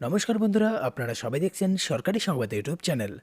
নমস্কার বন্ধুরা, আপনারা সবাই দেখছেন সরকারি সংবাদ ইউটিউব চ্যানেল।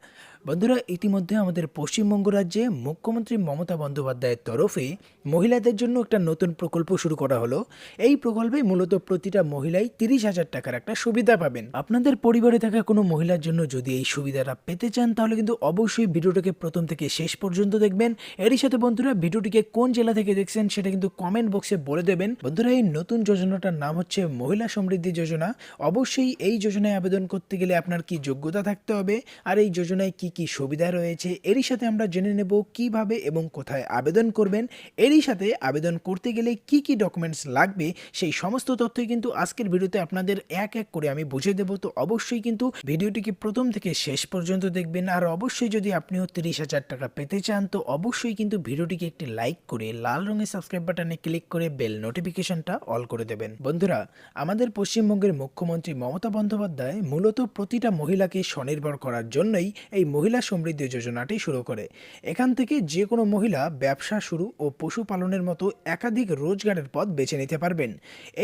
বন্ধুরা, ইতিমধ্যে আমাদের পশ্চিমবঙ্গ রাজ্যে মুখ্যমন্ত্রী মমতা বন্দ্যোপাধ্যায়ের তরফে মহিলাদের জন্য একটা নতুন প্রকল্প শুরু করা হলো। এই প্রকল্পে মূলত প্রতিটা মহিলাই 30,000 টাকার একটা সুবিধা পাবেন। আপনাদের পরিবারে থাকা কোনো মহিলার জন্য যদি এই সুবিধাটা পেতে চান, তাহলে কিন্তু অবশ্যই ভিডিওটাকে প্রথম থেকে শেষ পর্যন্ত দেখবেন। এরই সাথে বন্ধুরা, ভিডিওটিকে কোন জেলা থেকে দেখছেন সেটা কিন্তু কমেন্ট বক্সে বলে দেবেন। বন্ধুরা, এই নতুন যোজনাটার নাম হচ্ছে মহিলা সমৃদ্ধি যোজনা। অবশ্যই এই যোজনায় আবেদন করতে গেলে আপনার কি যোগ্যতা থাকতে হবে, আর এই যোজনায় কি কি সুবিধা রয়েছে, এরই সাথে আমরা জেনে নেব কিভাবে এবং কোথায় আবেদন করবেন। এরই সাথে আবেদন করতে গেলে কি কি ডকুমেন্টস লাগবে, সেই সমস্ত তথ্যই কিন্তু আজকের ভিডিওতে আপনাদের এক এক করে আমি বুঝিয়ে দেবো। তো অবশ্যই কিন্তু ভিডিওটিকে প্রথম থেকে শেষ পর্যন্ত দেখবেন। আর অবশ্যই যদি আপনিও 30,000 টাকা পেতে চান, তো অবশ্যই কিন্তু ভিডিওটিকে একটি লাইক করে লাল রঙের সাবস্ক্রাইব বাটনে ক্লিক করে বেল নোটিফিকেশনটা অল করে দেবেন। বন্ধুরা, আমাদের পশ্চিমবঙ্গের মুখ্যমন্ত্রী মমতা বন্দ্যোপাধ্যায় মূলত প্রতিটা মহিলাকে স্বনির্ভর করার জন্যই এই মহিলা সমৃদ্ধি যোজনাটি শুরু করে। এখান থেকে যে কোনো মহিলা ব্যবসা শুরু ও পশুপালনের মতো একাধিক রোজগারের পথ বেছে নিতে পারবেন।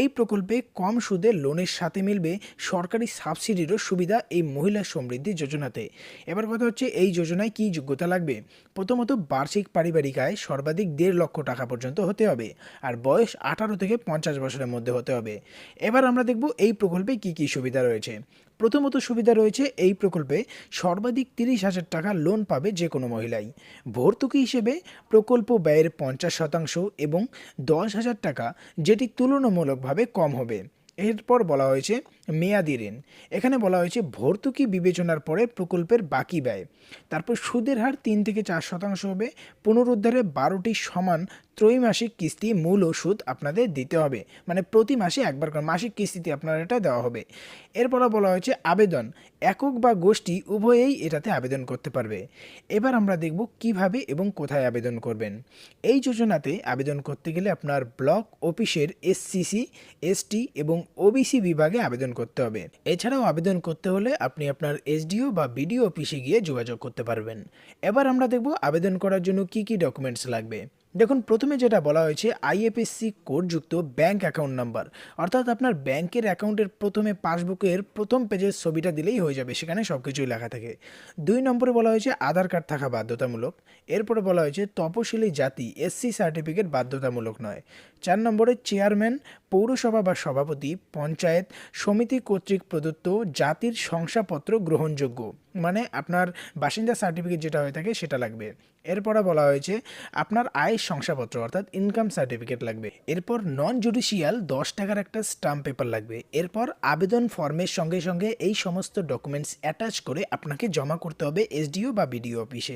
এই প্রকল্পে কম সুদে লোনের সাথে মিলবে সরকারি সাবসিডিরও সুবিধা এই মহিলা সমৃদ্ধি যোজনাতে। এবার কথা হচ্ছে, এই যোজনায় কি যোগ্যতা লাগবে। প্রথমত, বার্ষিক পারিবারিক আয় সর্বাধিক 1.5 লক্ষ টাকা পর্যন্ত হতে হবে, আর বয়স 18 থেকে 50 বছরের মধ্যে হতে হবে। এবার আমরা দেখব এই প্রকল্পে কি কি সুবিধা রয়েছে। প্রথমত সুবিধা রয়েছে, এই প্রকল্পে সর্বাধিক 30,000 টাকা লোন পাবে যে কোনো মহিলাই। ভর্তুকি হিসেবে প্রকল্প ব্যয়ের 50% এবং 10,000 টাকা, যেটি তুলনামূলকভাবে কম হবে। এরপর বলা হয়েছে মেয়াদি ঋণ। এখানে বলা হয়েছে ভর্তুকি বিবেচনার পরে প্রকল্পের বাকি ব্যয়। তারপর সুদের হার 3 থেকে 4% হবে। পুনরুদ্ধারে 12টি সমান ত্রৈমাসিক কিস্তি মূল ও সুদ আপনাদের দিতে হবে, মানে প্রতি মাসে একবার করে মাসিক কিস্তিতে আপনার এটা দেওয়া হবে। এরপর বলা হয়েছে আবেদন, একক বা গোষ্ঠী উভয়েই এটাতে আবেদন করতে পারবে। এবার আমরা দেখব কিভাবে এবং কোথায় আবেদন করবেন। এই যোজনাতে আবেদন করতে গেলে আপনার ব্লক অফিসের এসসিসি, এসটি এবং ওবিসি বিভাগে আবেদন করতে হবে। এছাড়াও আবেদন করতে হলে আপনি আপনার এসডিও বা বিডিও অফিসে গিয়ে যোগাযোগ করতে পারবেন। এবার আমরা দেখব আবেদন করার জন্য কি কি ডকুমেন্টস লাগবে। দেখুন, প্রথমে যেটা বলা হয়েছে আইএফএসসি কোডযুক্ত ব্যাংক অ্যাকাউন্ট নাম্বার, অর্থাৎ আপনার ব্যাংকের অ্যাকাউন্টের প্রথমে পাসবুকের প্রথম পেজের ছবিটা দিলেই হয়ে যাবে, সেখানে সব কিছুই লেখা থাকে। 2 নম্বরে বলা হয়েছে আধার কার্ড থাকা বাধ্যতামূলক। এরপরে বলা হয়েছে তপশিলি জাতি এসসি সার্টিফিকেট বাধ্যতামূলক নয়। 4 নম্বরে চেয়ারম্যান, পৌরসভা বা সভাপতি, পঞ্চায়েত সমিতি কর্তৃক প্রদত্ত জাতির শংসাপত্র গ্রহণযোগ্য, মানে আপনার বাসিন্দা সার্টিফিকেট যেটা হয়ে থাকে সেটা লাগবে। এরপরে বলা হয়েছে আপনার আয়ের শংসাপত্র অর্থাৎ ইনকাম সার্টিফিকেট লাগবে। এরপর নন জুডিশিয়াল 10 টাকার একটা স্টাম্প পেপার লাগবে। এরপর আবেদন ফর্মের সঙ্গে সঙ্গে এই সমস্ত ডকুমেন্টস অ্যাটাচ করে আপনাকে জমা করতে হবে এসডিও বা বিডিও অফিসে।